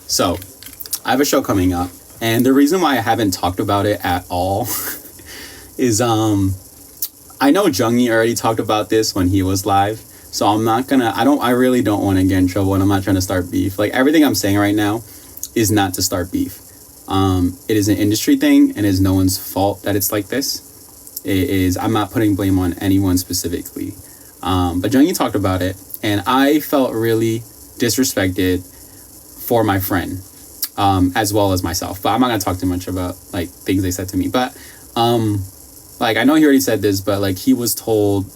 So I have a show coming up, and the reason why I haven't talked about it at all is I know Jungyi already talked about this when he was live, so I'm not gonna. I really don't want to get in trouble, and I'm not trying to start beef. Like, everything I'm saying right now is not to start beef. It is an industry thing, and it is no one's fault that it's like this. It is. I'm not putting blame on anyone specifically. But Jungyi talked about it, and I felt really disrespected for my friend, as well as myself. But I'm not gonna talk too much about like things they said to me. But like, I know he already said this, but like, he was told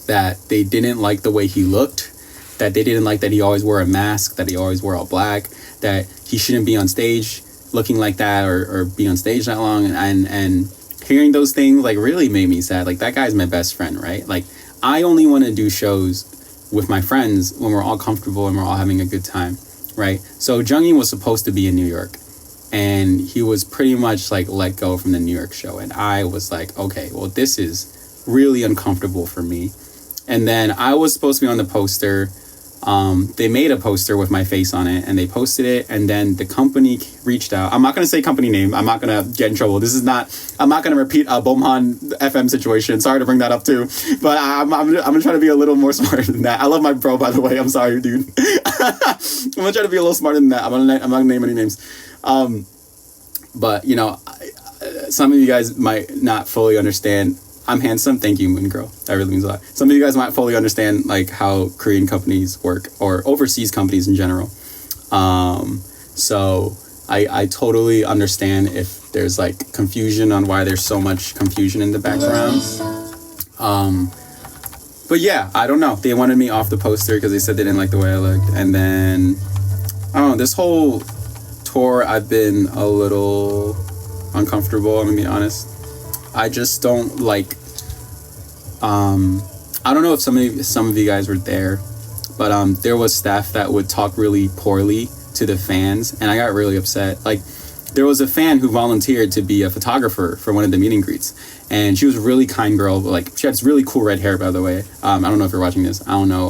that they didn't like the way he looked, that they didn't like that he always wore a mask, that he always wore all black, that he shouldn't be on stage looking like that, or be on stage that long. And hearing those things like really made me sad. Like, that guy's my best friend, right? Like, I only want to do shows with my friends when we're all comfortable and we're all having a good time, right? So Jungyi was supposed to be in New York, and he was pretty much like let go from the New York show. And I was like, okay, well, this is really uncomfortable for me. And then I was supposed to be on the poster. They made a poster with my face on it, and they posted it. And then the company reached out. I'm not going to say company name. I'm not going to get in trouble. I'm not going to repeat a Bomhan FM situation. Sorry to bring that up too. But I'm going to try to be a little more smart than that. I love my bro, by the way. I'm sorry, dude. I'm going to try to be a little smarter than that. I'm not going to name any names. But, you know, some of you guys might not fully understand. I'm handsome. Thank you, Moon Girl. That really means a lot. Some of you guys might fully understand like how Korean companies work, or overseas companies in general. So I totally understand if there's like confusion on why there's so much confusion in the background. But yeah, I don't know. They wanted me off the poster because they said they didn't like the way I looked. And then, I don't know, this whole tour, I've been a little uncomfortable, I'm gonna be honest. I just don't like, I don't know if some of you guys were there, but there was staff that would talk really poorly to the fans, and I got really upset. Like, there was a fan who volunteered to be a photographer for one of the meet and greets, and she was a really kind girl. Like, she had this really cool red hair, by the way. I don't know if you're watching this. I don't know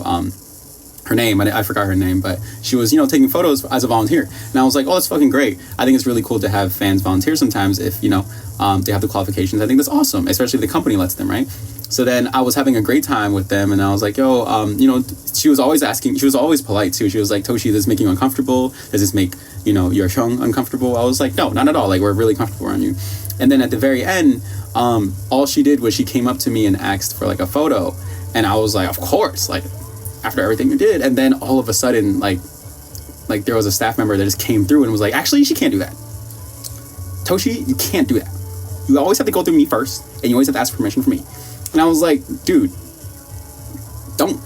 her name. I forgot her name, but she was, taking photos as a volunteer. And I was like, oh, that's fucking great. I think it's really cool to have fans volunteer sometimes if, they have the qualifications. I think that's awesome, especially if the company lets them, right? So then I was having a great time with them, and I was like, yo, she was always asking, she was always polite too. She was like, Toshi, does this make you uncomfortable? Does this make, your Hyung uncomfortable? I was like, no, not at all. Like, we're really comfortable around you. And then at the very end, all she did was she came up to me and asked for like a photo. And I was like, of course, like, after everything you did. And then all of a sudden, like there was a staff member that just came through and was like, actually, she can't do that. Toshi, you can't do that. You always have to go through me first, and you always have to ask permission from me. And I was like, dude, don't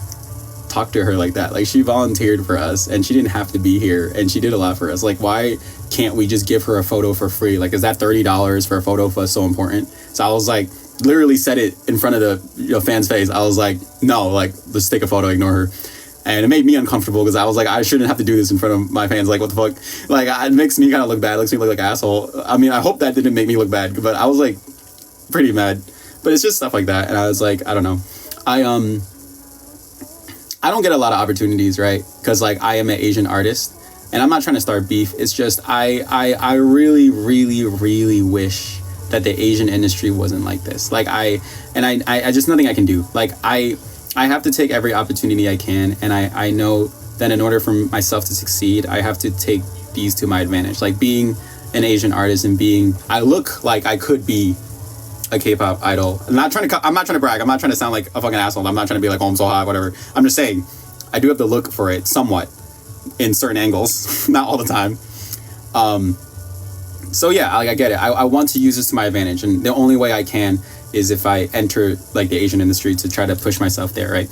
talk to her like that. Like, she volunteered for us, and she didn't have to be here, and she did a lot for us. Like, why can't we just give her a photo for free? Like, is that $30 for a photo for us so important? So I was like, literally said it in front of the fan's face. I was like, no, like, let's take a photo, ignore her. And it made me uncomfortable because I was like, I shouldn't have to do this in front of my fans. Like, what the fuck? Like, it makes me kind of look bad. It makes me look like an asshole. I mean, I hope that didn't make me look bad, but I was like pretty mad. But it's just stuff like that. And I was like, I don't know. I don't get a lot of opportunities, right? Because like, I am an Asian artist, and I'm not trying to start beef. It's just I really, really, really wish that the Asian industry wasn't like this. Like, I just, nothing I can do. Like, I have to take every opportunity I can, and I know that in order for myself to succeed, I have to take these to my advantage. Like, being an Asian artist and I look like I could be a K-pop idol. I'm not trying to brag. I'm not trying to sound like a fucking asshole. I'm not trying to be like, oh, I'm so hot, whatever. I'm just saying, I do have the look for it somewhat in certain angles, not all the time. So yeah, like, I get it. I want to use this to my advantage, and the only way I can is if I enter like the Asian industry to try to push myself there, right?